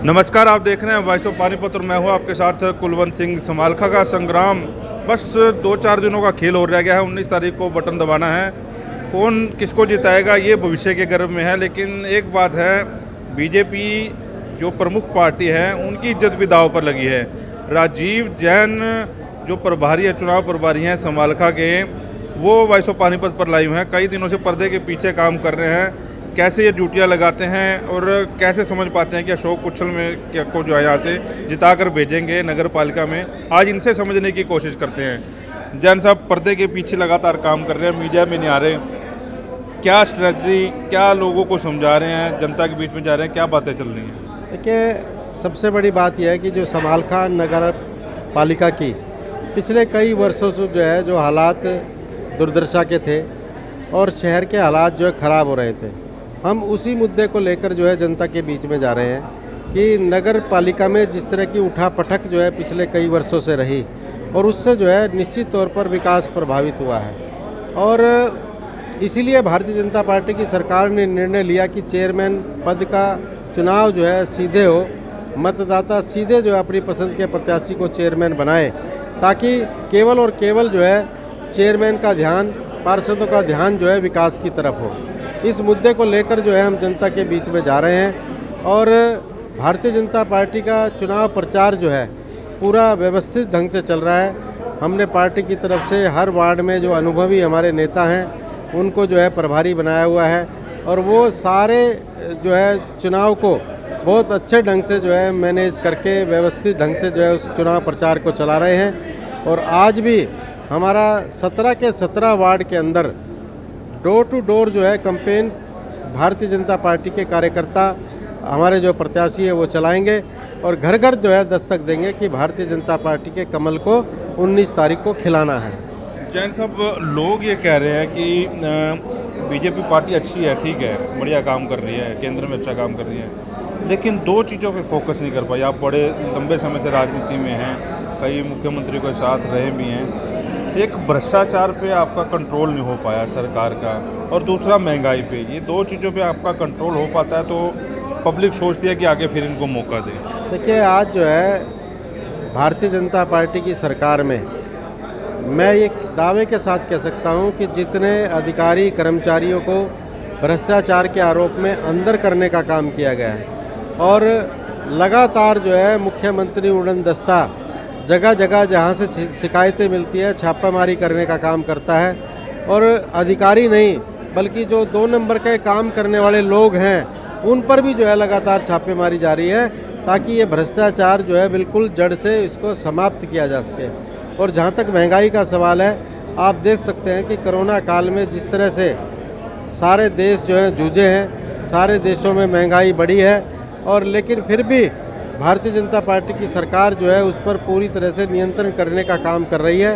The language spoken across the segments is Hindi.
नमस्कार, आप देख रहे हैं वॉइस ऑफ पानीपत और मैं हूं आपके साथ कुलवंत सिंह। समालखा का संग्राम बस 2-4 दिनों का खेल हो रह गया है। 19 तारीख को बटन दबाना है। कौन किसको जिताएगा ये भविष्य के गर्भ में है, लेकिन एक बात है, बीजेपी जो प्रमुख पार्टी है उनकी इज्जत भी दांव पर लगी है। राजीव जैन जो प्रभारी है, चुनाव प्रभारी हैं समालखा के, वो वॉइस ऑफ पानीपत पर लाइव हैं। कई दिनों से पर्दे के पीछे काम कर रहे हैं। कैसे ये ड्यूटियां लगाते हैं और कैसे समझ पाते हैं कि अशोक कुशल में क्या को जो है यहाँ से जिता कर भेजेंगे नगर पालिका में, आज इनसे समझने की कोशिश करते हैं। जैन साहब पर्दे के पीछे लगातार काम कर रहे हैं, मीडिया में नहीं आ रहे, क्या स्ट्रेटजी, क्या लोगों को समझा रहे हैं, जनता के बीच में जा रहे हैं, क्या बातें चल रही हैं? देखिए, सबसे बड़ी बात यह है कि जो समालखा नगर पालिका की पिछले कई वर्षों से जो हालात दुर्दशा के थे और शहर के हालात जो है ख़राब हो रहे थे, हम उसी मुद्दे को लेकर जो है जनता के बीच में जा रहे हैं कि नगर पालिका में जिस तरह की उठापटक जो है पिछले कई वर्षों से रही और उससे जो है निश्चित तौर पर विकास प्रभावित हुआ है। और इसीलिए भारतीय जनता पार्टी की सरकार ने निर्णय लिया कि चेयरमैन पद का चुनाव जो है सीधे हो, मतदाता सीधे जो है अपनी पसंद के प्रत्याशी को चेयरमैन बनाए, ताकि केवल और केवल जो है चेयरमैन का ध्यान, पार्षदों का ध्यान जो है विकास की तरफ हो। इस मुद्दे को लेकर जो है हम जनता के बीच में जा रहे हैं और भारतीय जनता पार्टी का चुनाव प्रचार जो है पूरा व्यवस्थित ढंग से चल रहा है। हमने पार्टी की तरफ से हर वार्ड में जो अनुभवी हमारे नेता हैं उनको जो है प्रभारी बनाया हुआ है और वो सारे जो है चुनाव को बहुत अच्छे ढंग से जो है मैनेज करके व्यवस्थित ढंग से जो है उस चुनाव प्रचार को चला रहे हैं। और आज भी हमारा 17 के 17 वार्ड के अंदर डोर टू डोर जो है कैंपेन भारतीय जनता पार्टी के कार्यकर्ता हमारे जो प्रत्याशी है वो चलाएंगे और घर घर जो है दस्तक देंगे कि भारतीय जनता पार्टी के कमल को 19 तारीख को खिलाना है। जैन साहब, लोग ये कह रहे हैं कि बीजेपी पार्टी अच्छी है, ठीक है, बढ़िया काम कर रही है, केंद्र में अच्छा काम कर रही है, लेकिन दो चीज़ों पे फोकस नहीं कर पाई। आप बड़े लंबे समय से राजनीति में हैं, कई मुख्यमंत्री के साथ रहे भी हैं। एक भ्रष्टाचार पे आपका कंट्रोल नहीं हो पाया सरकार का, और दूसरा महंगाई पे। ये दो चीज़ों पे आपका कंट्रोल हो पाता है तो पब्लिक सोचती है कि आगे फिर इनको मौका दे। देखिए, आज जो है भारतीय जनता पार्टी की सरकार में मैं ये दावे के साथ कह सकता हूँ कि जितने अधिकारी कर्मचारियों को भ्रष्टाचार के आरोप में अंदर करने का काम किया गया है और लगातार जो है मुख्यमंत्री उड़न दस्ता जगह जगह जहाँ से शिकायतें मिलती है छापामारी करने का काम करता है। और अधिकारी नहीं बल्कि जो 2 नंबर के काम करने वाले लोग हैं उन पर भी जो है लगातार छापेमारी जारी है, ताकि ये भ्रष्टाचार जो है बिल्कुल जड़ से इसको समाप्त किया जा सके। और जहाँ तक महंगाई का सवाल है, आप देख सकते हैं कि कोरोना काल में जिस तरह से सारे देश जो हैं जूझे हैं, सारे देशों में महंगाई बढ़ी है, और लेकिन फिर भी भारतीय जनता पार्टी की सरकार जो है उस पर पूरी तरह से नियंत्रण करने का काम कर रही है,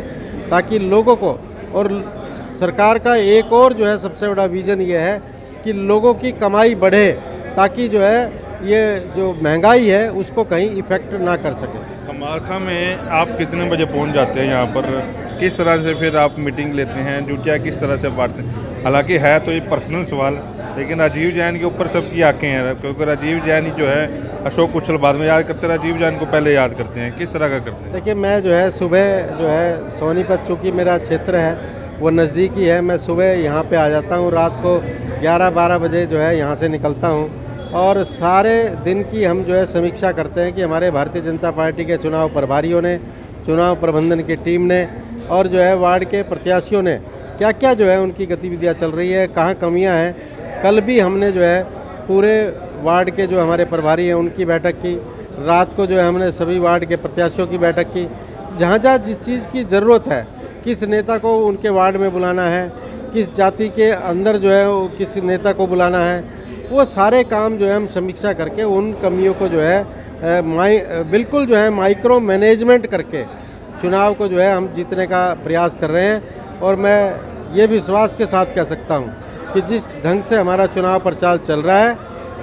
ताकि लोगों को, और सरकार का एक और जो है सबसे बड़ा विज़न ये है कि लोगों की कमाई बढ़े, ताकि जो है ये जो महंगाई है उसको कहीं इफ़ेक्ट ना कर सके। समालखा में आप कितने बजे पहुंच जाते हैं यहाँ पर? किस तरह से फिर आप मीटिंग लेते हैं, ड्यूटियाँ किस तरह से बांटते हैं? हालांकि है तो ये पर्सनल सवाल, लेकिन राजीव जैन के ऊपर सबकी आंखें हैं, क्योंकि राजीव जैन ही जो है, अशोक कुशल बाद में याद करते, राजीव जैन को पहले याद करते हैं। किस तरह का करते हैं? देखिए, मैं जो है सुबह जो है सोनीपत, चूँकि मेरा क्षेत्र है वो नज़दीकी है, मैं सुबह यहाँ पे आ जाता हूँ, रात को 11-12 बजे जो है यहाँ से निकलता हूँ और सारे दिन की हम जो है समीक्षा करते हैं कि हमारे भारतीय जनता पार्टी के चुनाव प्रभारियों ने, चुनाव प्रबंधन की टीम ने और जो है वार्ड के प्रत्याशियों ने क्या क्या जो है उनकी गतिविधियाँ चल रही है, कहाँ कमियाँ हैं। कल भी हमने जो है पूरे वार्ड के जो हमारे प्रभारी हैं उनकी बैठक की, रात को जो है हमने सभी वार्ड के प्रत्याशियों की बैठक की। जहाँ जहाँ जिस चीज़ की ज़रूरत है, किस नेता को उनके वार्ड में बुलाना है, किस जाति के अंदर जो है वो किस नेता को बुलाना है, वो सारे काम जो है हम समीक्षा करके उन कमियों को जो है बिल्कुल जो है माइक्रो मैनेजमेंट करके चुनाव को जो है हम जीतने का प्रयास कर रहे हैं। और मैं ये विश्वास के साथ कह सकता हूँ कि जिस ढंग से हमारा चुनाव प्रचार चल रहा है,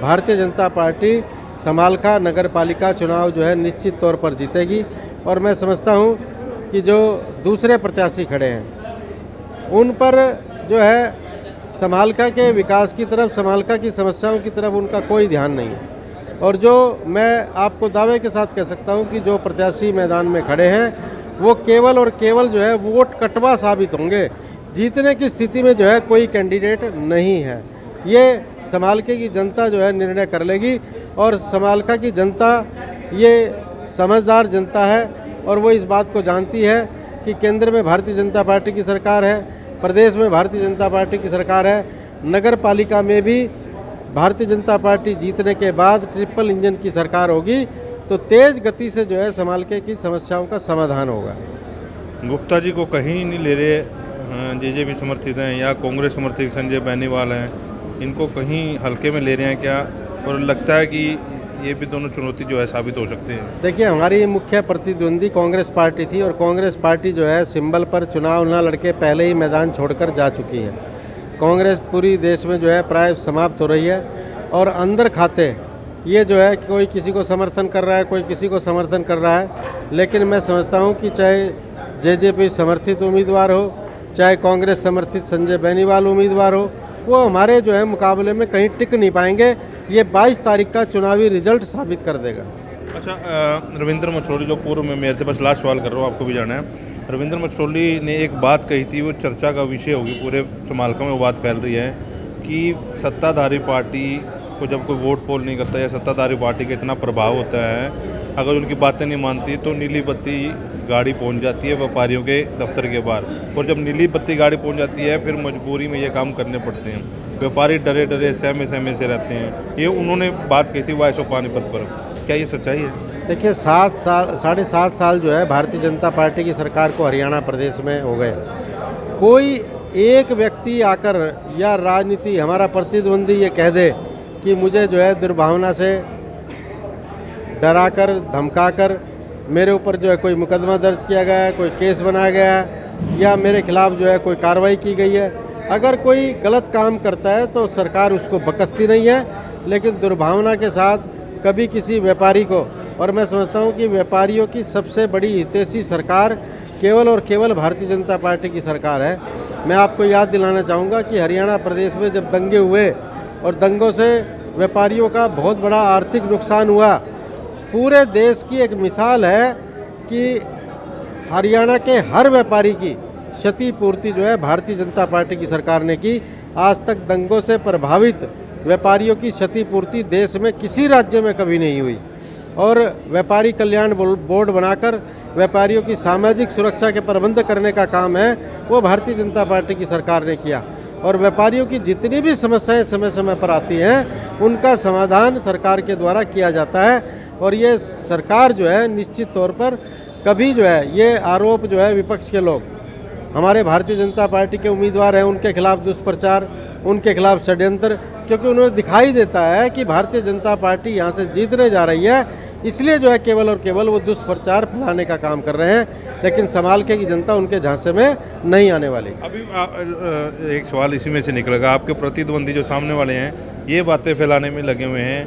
भारतीय जनता पार्टी समालखा नगर पालिका चुनाव जो है निश्चित तौर पर जीतेगी। और मैं समझता हूँ कि जो दूसरे प्रत्याशी खड़े हैं उन पर जो है समालखा के विकास की तरफ, समालखा की समस्याओं की तरफ उनका कोई ध्यान नहीं है। और जो मैं आपको दावे के साथ कह सकता हूं कि जो प्रत्याशी मैदान में खड़े हैं वो केवल और केवल जो है वोट कटवा साबित होंगे। जीतने की स्थिति में जो है कोई कैंडिडेट नहीं है। ये समालखे की जनता जो है निर्णय कर लेगी और समालखा की जनता ये समझदार जनता है और वो इस बात को जानती है कि केंद्र में भारतीय जनता पार्टी की सरकार है, प्रदेश में भारतीय जनता पार्टी की सरकार है, नगर पालिका में भी भारतीय जनता पार्टी जीतने के बाद ट्रिपल इंजन की सरकार होगी, तो तेज़ गति से जो है समालखे की समस्याओं का समाधान होगा। गुप्ता जी को कहीं नहीं ले रहे, जेजेपी समर्थित हैं या कांग्रेस समर्थित संजय बेनीवाल हैं, इनको कहीं हल्के में ले रहे हैं क्या? और लगता है कि ये भी दोनों चुनौती जो है साबित हो सकते हैं। देखिए, हमारी मुख्य प्रतिद्वंदी कांग्रेस पार्टी थी और कांग्रेस पार्टी जो है सिंबल पर चुनाव न लड़के पहले ही मैदान छोड़कर जा चुकी है। कांग्रेस पूरी देश में जो है प्राय समाप्त हो रही है और अंदर खाते ये जो है कोई किसी को समर्थन कर रहा है, कोई किसी को समर्थन कर रहा है, लेकिन मैं समझता हूँ कि चाहे जेजेपी समर्थित उम्मीदवार हो, चाहे कांग्रेस समर्थित संजय बेनीवाल उम्मीदवार हो, वो हमारे जो है मुकाबले में कहीं टिक नहीं पाएंगे। ये 22 तारीख का चुनावी रिजल्ट साबित कर देगा। अच्छा, रविंद्र मछोली जो पूर्व में मेयर थे, बस लास्ट सवाल कर रहा हूँ, आपको भी जाना है। रविंद्र मछोली ने एक बात कही थी, वो चर्चा का विषय होगी पूरे समालखा में, वो बात फैल रही है कि सत्ताधारी पार्टी को जब कोई वोट पोल नहीं करता या सत्ताधारी पार्टी का इतना प्रभाव होता है, अगर उनकी बातें नहीं मानती तो नीली बत्ती गाड़ी पहुंच जाती है व्यापारियों के दफ्तर के बाहर, और जब नीली बत्ती गाड़ी पहुंच जाती है फिर मजबूरी में ये काम करने पड़ते हैं। व्यापारी डरे डरे सहमे सहमे से रहते हैं। ये उन्होंने बात कही थी वायसो पानीपत पर, क्या ये सच्चाई है? देखिए, 7.5 साल जो है भारतीय जनता पार्टी की सरकार को हरियाणा प्रदेश में हो गए। कोई एक व्यक्ति आकर या राजनीति हमारा प्रतिद्वंदी ये कह दे कि मुझे जो है दुर्भावना से डराकर धमकाकर मेरे ऊपर जो है कोई मुकदमा दर्ज किया गया है, कोई केस बनाया गया है या मेरे खिलाफ जो है कोई कार्रवाई की गई है। अगर कोई गलत काम करता है तो सरकार उसको बकसती नहीं है, लेकिन दुर्भावना के साथ कभी किसी व्यापारी को, और मैं समझता हूँ कि व्यापारियों की सबसे बड़ी हितैषी सरकार केवल और केवल भारतीय जनता पार्टी की सरकार है। मैं आपको याद दिलाना चाहूँगा कि हरियाणा प्रदेश में जब दंगे हुए और दंगों से व्यापारियों का बहुत बड़ा आर्थिक नुकसान हुआ, पूरे देश की एक मिसाल है कि हरियाणा के हर व्यापारी की क्षतिपूर्ति जो है भारतीय जनता पार्टी की सरकार ने की। आज तक दंगों से प्रभावित व्यापारियों की क्षतिपूर्ति देश में किसी राज्य में कभी नहीं हुई, और व्यापारी कल्याण बोर्ड बनाकर व्यापारियों की सामाजिक सुरक्षा के प्रबंध करने का काम है वो भारतीय जनता पार्टी की सरकार ने किया। और व्यापारियों की जितनी भी समस्याएं समय समय पर आती हैं उनका समाधान सरकार के द्वारा किया जाता है। और ये सरकार जो है निश्चित तौर पर कभी जो है ये आरोप जो है विपक्ष के लोग, हमारे भारतीय जनता पार्टी के उम्मीदवार हैं, उनके खिलाफ दुष्प्रचार, उनके खिलाफ षड्यंत्र, क्योंकि उन्हें दिखाई देता है कि भारतीय जनता पार्टी यहाँ से जीतने जा रही है, इसलिए जो है केवल और केवल वो दुष्प्रचार फैलाने का काम कर रहे हैं, लेकिन समालखे की जनता उनके झांसे में नहीं आने वाली। अभी एक सवाल इसी में से निकलेगा, आपके प्रतिद्वंदी जो सामने वाले हैं ये बातें फैलाने में लगे हुए हैं,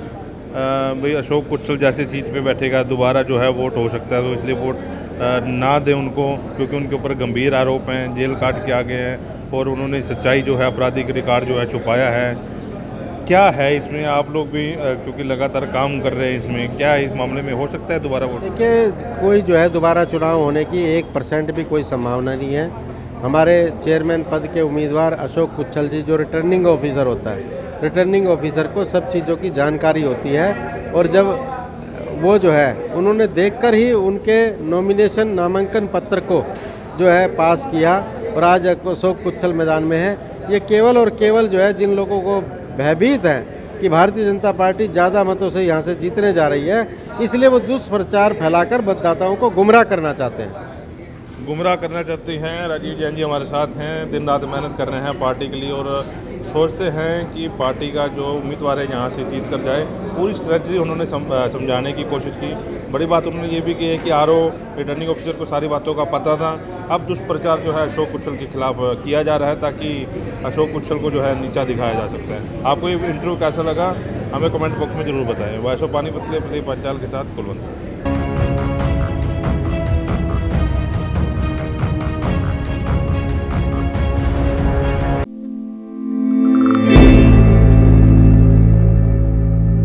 भाई अशोक कुशल जैसी सीट पे बैठेगा, दोबारा जो है वोट हो सकता है, तो इसलिए वोट ना दें उनको, क्योंकि उनके ऊपर गंभीर आरोप हैं, जेल काट के आ गए हैं और उन्होंने सच्चाई जो है आपराधिक रिकॉर्ड जो है छुपाया है। क्या है इसमें, आप लोग भी क्योंकि लगातार काम कर रहे हैं इसमें, क्या इस मामले में हो सकता है दोबारा वोट? देखिए, कोई जो है दोबारा चुनाव होने की 1% भी कोई संभावना नहीं है। हमारे चेयरमैन पद के उम्मीदवार अशोक कुशल जी, जो रिटर्निंग ऑफिसर होता है, रिटर्निंग ऑफिसर को सब चीज़ों की जानकारी होती है, और जब वो जो है उन्होंने देखकर ही उनके नॉमिनेशन नामांकन पत्र को जो है पास किया, और आज अशोक कुशल मैदान में है। ये केवल और केवल जो है जिन लोगों को भयभीत है कि भारतीय जनता पार्टी ज़्यादा मतों से यहाँ से जीतने जा रही है, इसलिए वो दुष्प्रचार फैलाकर मतदाताओं को गुमराह करना चाहते हैं। राजीव जैन जी हमारे साथ हैं, दिन रात मेहनत कर रहे हैं पार्टी के लिए और सोचते हैं कि पार्टी का जो उम्मीदवार है यहाँ से जीत कर जाए। पूरी स्ट्रेटजी उन्होंने समझाने की कोशिश की। बड़ी बात उन्होंने ये भी की है कि आरओ रिटर्निंग ऑफिसर को सारी बातों का पता था। अब दुष्प्रचार जो है अशोक कुशल के खिलाफ किया जा रहा है ताकि अशोक कुशल को जो है नीचा दिखाया जा सकता है। आपको ये इंटरव्यू कैसा लगा हमें कमेंट बॉक्स में ज़रूर बताएं। वायस ऑफ पानीपत के प्रदीप पंचाल के साथ कुलवंत।